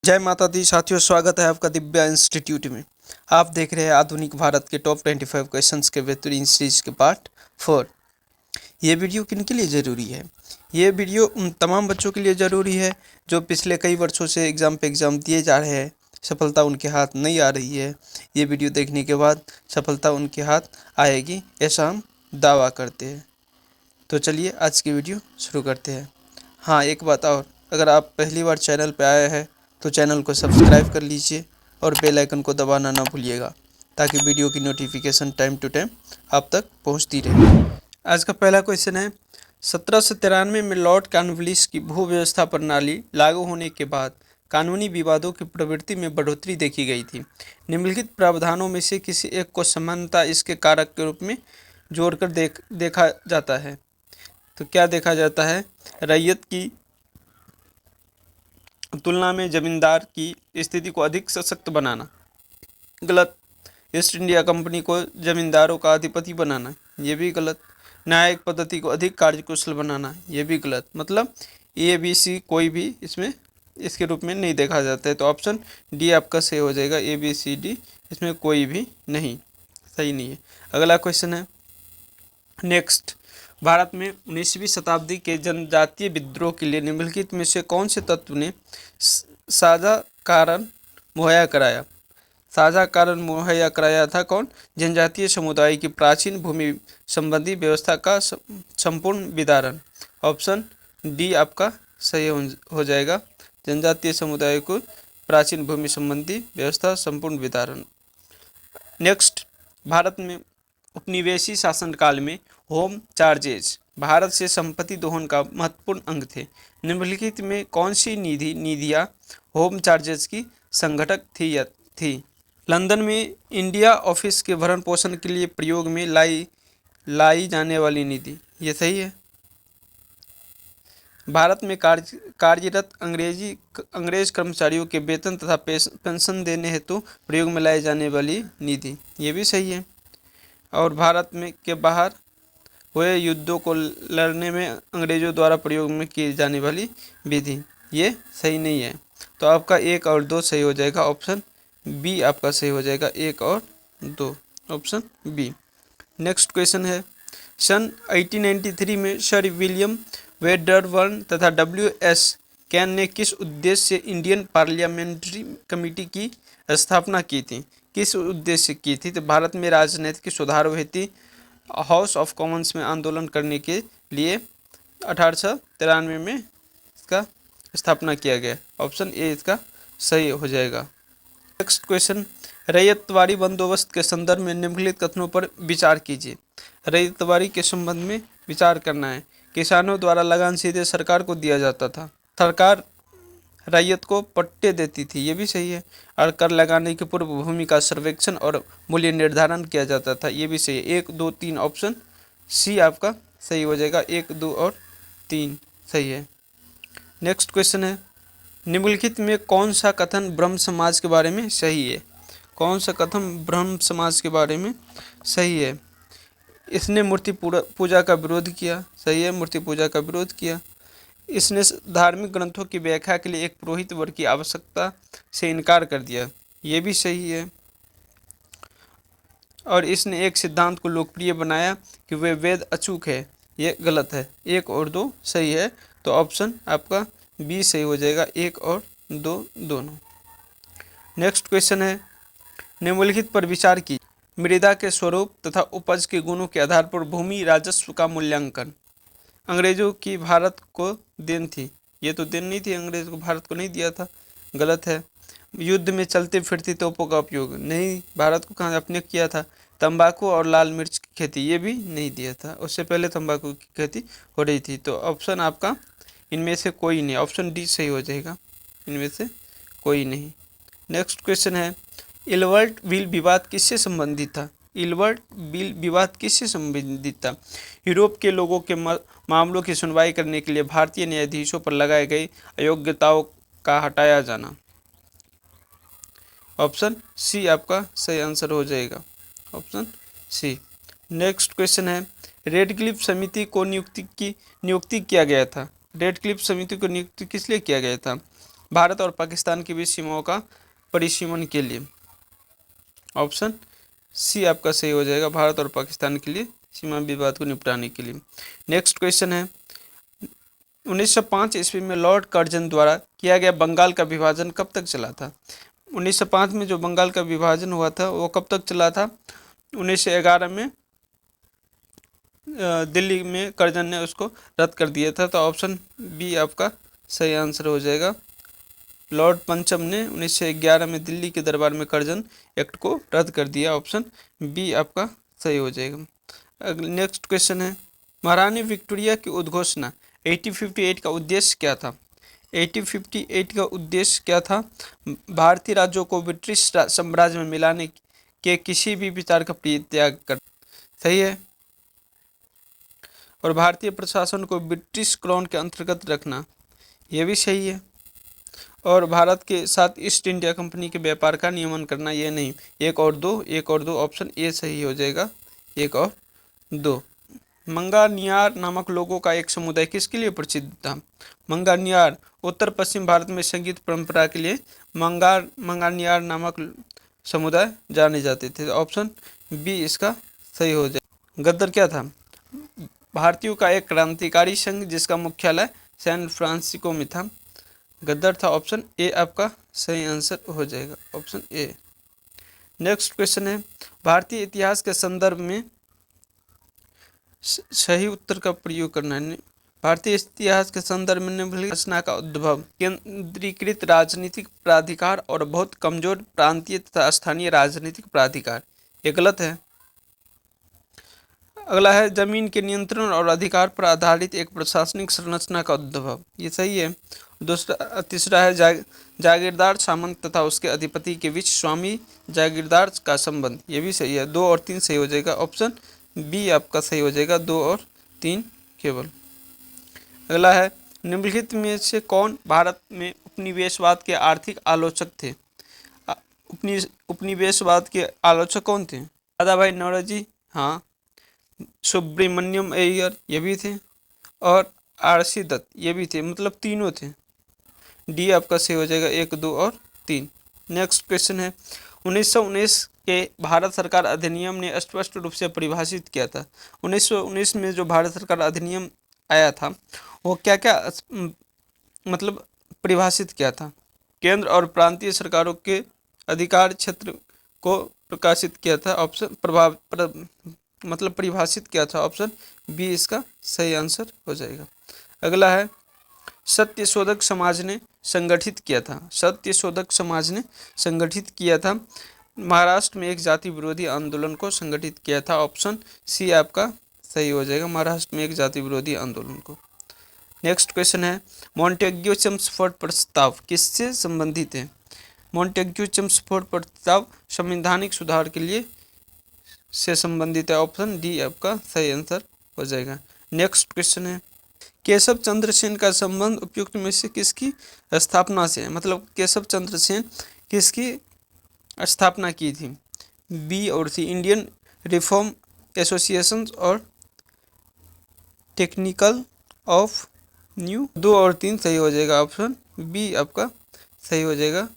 जय माता दी साथियों, स्वागत है आपका दिव्या इंस्टीट्यूट में। आप देख रहे हैं आधुनिक भारत के टॉप 25 क्वेश्चंस के बेहतरीन सीरीज के पार्ट 4। ये वीडियो किन के लिए ज़रूरी है? ये वीडियो उन तमाम बच्चों के लिए ज़रूरी है जो पिछले कई वर्षों से एग्ज़ाम पे एग्ज़ाम दिए जा रहे हैं, सफलता उनके हाथ नहीं आ रही है। ये वीडियो देखने के बाद सफलता उनके हाथ आएगी, ऐसा हम दावा करते हैं। तो चलिए आज की वीडियो शुरू करते हैं। हाँ, एक बात और, अगर आप पहली बार चैनल पर आए हैं तो चैनल को सब्सक्राइब कर लीजिए और बेल आइकन को दबाना ना भूलिएगा, ताकि वीडियो की नोटिफिकेशन टाइम टू टाइम आप तक पहुंचती रहे। आज का पहला क्वेश्चन है, 1793 में लॉर्ड कॉर्नवालिस की भू व्यवस्था प्रणाली लागू होने के बाद कानूनी विवादों की प्रवृत्ति में बढ़ोतरी देखी गई थी। निम्नलिखित प्रावधानों में से किसी एक को समानता इसके कारक के रूप में जोड़कर देखा जाता है। तो क्या देखा जाता है? रैयत की तुलना में जमींदार की स्थिति को अधिक सशक्त बनाना। गलत। ईस्ट इंडिया कंपनी को जमींदारों का अधिपति बनाना, ये भी गलत। न्यायिक पद्धति को अधिक कार्यकुशल बनाना, ये भी गलत। मतलब ए बी सी कोई भी इसमें इसके रूप में नहीं देखा जाता है। तो ऑप्शन डी आपका सही हो जाएगा। ए बी सी डी इसमें कोई भी नहीं सही नहीं है। अगला क्वेश्चन है नेक्स्ट, भारत में 19वीं शताब्दी के जनजातीय विद्रोह के लिए निम्नलिखित में से कौन से तत्व ने साझा कारण मुहैया कराया? साझा कारण मुहैया कराया था कौन? जनजातीय समुदाय की प्राचीन भूमि संबंधी व्यवस्था का संपूर्ण विदारण। ऑप्शन डी आपका सही हो जाएगा। जनजातीय समुदाय को प्राचीन भूमि संबंधी व्यवस्था संपूर्ण विदारण। नेक्स्ट, भारत में उपनिवेशी शासनकाल में होम चार्जेज भारत से संपत्ति दोहन का महत्वपूर्ण अंग थे। निम्नलिखित में कौन सी निधियां होम चार्जेज की संघटक थी? लंदन में इंडिया ऑफिस के भरण पोषण के लिए प्रयोग में लाई जाने वाली निधि, ये सही है। भारत में कार्यरत अंग्रेज कर्मचारियों के वेतन तथा पेंशन देने हेतु प्रयोग में लाई जाने वाली निधि, ये भी सही है। और भारत में के बाहर हुए युद्धों को लड़ने में अंग्रेजों द्वारा प्रयोग में की जाने वाली विधि, ये सही नहीं है। तो आपका 1 और 2 सही हो जाएगा। ऑप्शन बी आपका सही हो जाएगा। 1 और 2 ऑप्शन बी। नेक्स्ट क्वेश्चन है, सन 1893 में सर विलियम वेडरबर्न तथा W.S. कैन ने किस उद्देश्य से इंडियन पार्लियामेंट्री कमेटी की स्थापना की थी? किस उद्देश्य से की थी? तो भारत में राजनीतिक सुधार हेतु हाउस ऑफ कॉमन्स में आंदोलन करने के लिए 1893 में इसका स्थापना किया गया। ऑप्शन ए इसका सही हो जाएगा। नेक्स्ट क्वेश्चन, रैयतवाड़ी बंदोबस्त के संदर्भ में निम्नलिखित कथनों पर विचार कीजिए। रैयतवाड़ी के संबंध में विचार करना है। किसानों द्वारा लगान सीधे सरकार को दिया जाता था। सरकार रैयत को पट्टे देती थी, ये भी सही है। और कर लगाने के पूर्व भूमि का सर्वेक्षण और मूल्य निर्धारण किया जाता था, ये भी सही है। 1 2 3 ऑप्शन सी आपका सही हो जाएगा। 1 2 और 3 सही है। नेक्स्ट क्वेश्चन है, निम्नलिखित में कौन सा कथन ब्रह्म समाज के बारे में सही है? कौन सा कथन ब्रह्म समाज के बारे में सही है? इसने मूर्ति पूजा का विरोध किया, सही है। मूर्ति पूजा का विरोध किया। इसने धार्मिक ग्रंथों की व्याख्या के लिए एक पुरोहित वर्ग की आवश्यकता से इनकार कर दिया, ये भी सही है। और इसने एक सिद्धांत को लोकप्रिय बनाया कि वे वेद अचूक है, ये गलत है। 1 और 2 सही है। तो ऑप्शन आपका बी सही हो जाएगा। 1 और 2 दोनों। नेक्स्ट क्वेश्चन है, निम्नलिखित पर विचार की। मृदा के स्वरूप तथा उपज के गुणों के आधार पर भूमि राजस्व का मूल्यांकन अंग्रेजों की भारत को देन थी, ये तो देन नहीं थी, अंग्रेज को भारत को नहीं दिया था, गलत है। युद्ध में चलते फिरती तोपों का उपयोग नहीं, भारत को कहाँ अपने किया था। तंबाकू और लाल मिर्च की खेती, ये भी नहीं दिया था, उससे पहले तंबाकू की खेती हो रही थी। तो ऑप्शन आपका इनमें से कोई नहीं, ऑप्शन डी सही हो जाएगा, इनमें से कोई नहीं। नेक्स्ट क्वेश्चन है, इलवर्ट विल विवाद किससे संबंधित था? इलवर्ट विल विवाद किससे संबंधित था? यूरोप के लोगों के मामलों की सुनवाई करने के लिए भारतीय न्यायाधीशों पर लगाए गए अयोग्यताओं का हटाया जाना। ऑप्शन सी आपका सही आंसर हो जाएगा। Option C. नेक्स्ट क्वेश्चन है, रेडक्लिफ समिति को नियुक्ति किया गया था। रेडक्लिफ समिति को नियुक्ति किस लिए किया गया था? भारत और पाकिस्तान के बीच सीमाओं का परिसीमन के लिए। ऑप्शन सी आपका सही हो जाएगा, भारत और पाकिस्तान के लिए सीमा विवाद को निपटाने के लिए। नेक्स्ट क्वेश्चन है, 1905 ईस्वी में लॉर्ड कर्जन द्वारा किया गया बंगाल का विभाजन कब तक चला था? 1905 में जो बंगाल का विभाजन हुआ था वो कब तक चला था? 1911 में दिल्ली में कर्जन ने उसको रद्द कर दिया था, तो ऑप्शन बी आपका सही आंसर हो जाएगा। लॉर्ड पंचम ने 1911 में दिल्ली के दरबार में कर्जन एक्ट को रद्द कर दिया। ऑप्शन बी आपका सही हो जाएगा। नेक्स्ट क्वेश्चन है, महारानी विक्टोरिया की उद्घोषणा 1858 का उद्देश्य क्या था? 1858 का उद्देश्य क्या था? भारतीय राज्यों को ब्रिटिश साम्राज्य में मिलाने के किसी भी विचार का परित्याग कर, सही है, और भारतीय प्रशासन को ब्रिटिश क्राउन के अंतर्गत रखना, यह भी सही है, और भारत के साथ ईस्ट इंडिया कंपनी के व्यापार का नियमन करना, ये नहीं। एक और दो, ऑप्शन ए सही हो जाएगा, 1 और 2। मंगानियार नामक लोगों का एक समुदाय किसके लिए प्रसिद्ध था? मंगानियार उत्तर पश्चिम भारत में संगीत परंपरा के लिए मंगानियार नामक समुदाय जाने जाते थे। ऑप्शन बी इसका सही हो जाएगा। गद्दर क्या था? भारतीयों का एक क्रांतिकारी संघ जिसका मुख्यालय सैन फ्रांसिस्को में था। गद्दर था। ऑप्शन ए आपका सही आंसर हो जाएगा, ऑप्शन ए। नेक्स्ट क्वेश्चन है, भारतीय इतिहास के संदर्भ में सही उत्तर का प्रयोग करना है। भारतीय इतिहास के संदर्भ में निम्नलिखित रचना का उद्भव केंद्रीकृत राजनीतिक प्राधिकार और बहुत कमजोर प्रांतीय तथा स्थानीय राजनीतिक प्राधिकार, ये गलत है। अगला है, जमीन के नियंत्रण और अधिकार पर आधारित एक प्रशासनिक संरचना का उद्भव, ये सही है। तीसरा है, जागीरदार सामंत तथा उसके अधिपति के बीच स्वामी जागीरदार का संबंध, ये भी सही है। 2 और 3 सही हो जाएगा, ऑप्शन बी आपका सही हो जाएगा, 2 और 3 केवल। अगला है, निम्नलिखित में से कौन भारत में उपनिवेशवाद के आर्थिक आलोचक थे? उपनिवेशवाद के आलोचक कौन थे? दादाभाई नौरोजी, हाँ। सुब्रमण्यम अय्यर, ये भी थे, और आरसी दत्त, ये भी थे, मतलब तीनों थे। डी आपका सही हो जाएगा, 1, 2 और 3। नेक्स्ट क्वेश्चन है, 1919 के भारत सरकार अधिनियम ने स्पष्ट रूप से परिभाषित किया था। 1919 में जो भारत सरकार अधिनियम आया था वो क्या क्या मतलब परिभाषित किया था? केंद्र और प्रांतीय सरकारों के अधिकार क्षेत्र को प्रकाशित किया था। ऑप्शन मतलब परिभाषित किया था। ऑप्शन बी इसका सही आंसर हो जाएगा। अगला है, सत्यशोधक समाज ने संगठित किया था। सत्यशोधक समाज ने संगठित किया था, महाराष्ट्र में एक जाति विरोधी आंदोलन को संगठित किया था। ऑप्शन सी आपका सही हो जाएगा, महाराष्ट्र में एक जाति विरोधी आंदोलन को। नेक्स्ट क्वेश्चन है, मॉन्टेग्यू चेम्सफोर्ड प्रस्ताव किससे संबंधित है? मॉन्टेग्यू चेम्सफोर्ड प्रस्ताव संवैधानिक सुधार के लिए से संबंधित है। ऑप्शन डी आपका सही आंसर हो जाएगा। नेक्स्ट क्वेश्चन है, केशव चंद्र सेन का संबंध उपयुक्त में से किसकी स्थापना से है? मतलब केशव चंद्र सेन किसकी स्थापना की थी? बी और सी, इंडियन रिफॉर्म एसोसिएशन और टेक्निकल ऑफ न्यू। 2 और 3 सही हो जाएगा, ऑप्शन बी आपका सही हो जाएगा।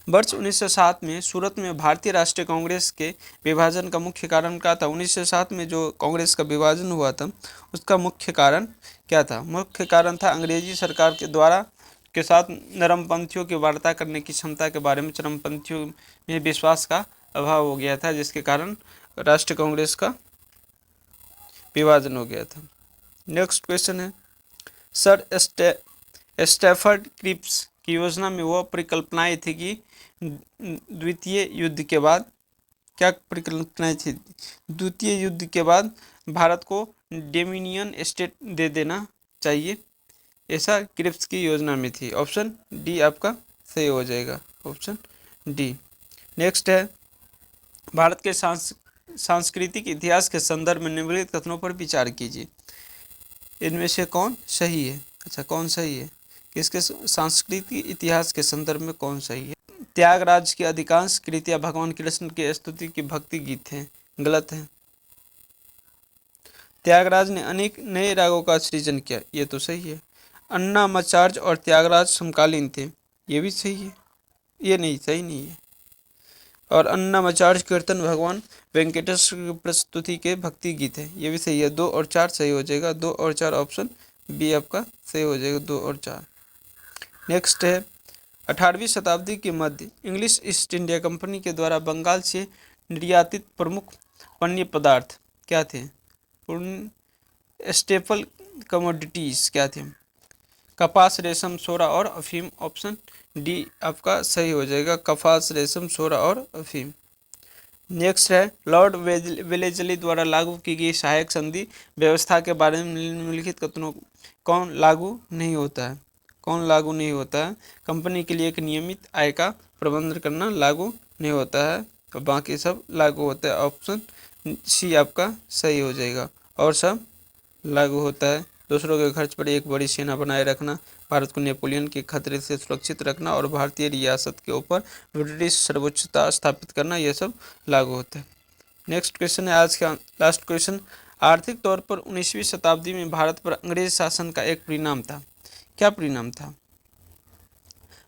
वर्ष 1907 में सूरत में भारतीय राष्ट्रीय कांग्रेस के विभाजन का मुख्य कारण क्या था? 1907 में जो कांग्रेस का विभाजन हुआ था उसका मुख्य कारण क्या था? मुख्य कारण था अंग्रेजी सरकार के द्वारा के साथ नरमपंथियों की वार्ता करने की क्षमता के बारे में चरमपंथियों में विश्वास का अभाव हो गया था, जिसके कारण राष्ट्रीय कांग्रेस का विभाजन हो गया था। नेक्स्ट क्वेश्चन है, सर स्टैफर्ड क्रिप्स की योजना में वह परिकल्पनाएं थी कि द्वितीय युद्ध के बाद क्या परिकल्पनाएं थी? द्वितीय युद्ध के बाद भारत को डोमिनियन स्टेट दे देना चाहिए, ऐसा क्रिप्स की योजना में थी। ऑप्शन डी आपका सही हो जाएगा, ऑप्शन डी। नेक्स्ट है, भारत के सांस्कृतिक इतिहास के संदर्भ में निम्नलिखित कथनों पर विचार कीजिए, इनमें से कौन सही है? अच्छा, कौन सही है? किसके सांस्कृतिक इतिहास के संदर्भ में कौन सही है? त्यागराज की अधिकांश कृतियां भगवान कृष्ण की स्तुति की भक्ति गीत हैं, गलत है। त्यागराज ने अनेक नए रागों का सृजन किया, ये तो सही है। अन्नामाचार्य और त्यागराज समकालीन थे, ये भी सही है, ये नहीं सही नहीं है। और अन्नमाचार्य कीर्तन भगवान वेंकटेश की प्रस्तुति के भक्ति गीत है, ये भी सही है। 2 और 4 सही हो जाएगा, 2 और 4 ऑप्शन बी आपका सही हो जाएगा, 2 और 4। नेक्स्ट है 18वीं शताब्दी के मध्य इंग्लिश ईस्ट इंडिया कंपनी के द्वारा बंगाल से निर्यातित प्रमुख पण्य पदार्थ क्या थे? स्टेपल कमोडिटीज क्या थे? कपास, रेशम, सोरा और अफीम। ऑप्शन डी आपका सही हो जाएगा, कपास, रेशम, सोरा और अफीम। नेक्स्ट है लॉर्ड वेलेस्ली द्वारा लागू की गई सहायक संधि व्यवस्था के बारे में निम्नलिखित कथनों कौन लागू नहीं होता है? कौन लागू नहीं होता है? कंपनी के लिए एक नियमित आय का प्रबंधन करना लागू नहीं होता है, तो बाकी सब लागू होता है। ऑप्शन सी आपका सही हो जाएगा, और सब लागू होता है। दूसरों के खर्च पर एक बड़ी सेना बनाए रखना, भारत को नेपोलियन के खतरे से सुरक्षित रखना और भारतीय रियासत के ऊपर ब्रिटिश सर्वोच्चता स्थापित करना, यह सब लागू होता है। नेक्स्ट क्वेश्चन है आज का लास्ट क्वेश्चन। आर्थिक तौर पर 19वीं शताब्दी में भारत पर अंग्रेज शासन का एक परिणाम था, क्या परिणाम था?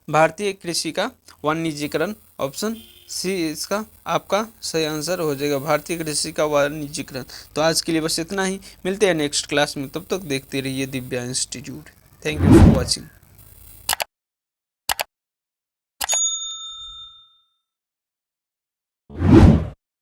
भारतीय कृषि का वाणिज्यीकरण। ऑप्शन सी इसका आपका सही आंसर हो जाएगा, भारतीय कृषि का वाणिज्यीकरण। तो आज के लिए बस इतना ही, मिलते हैं नेक्स्ट क्लास में, तब तक देखते रहिए Divya institute. Thank you for watching.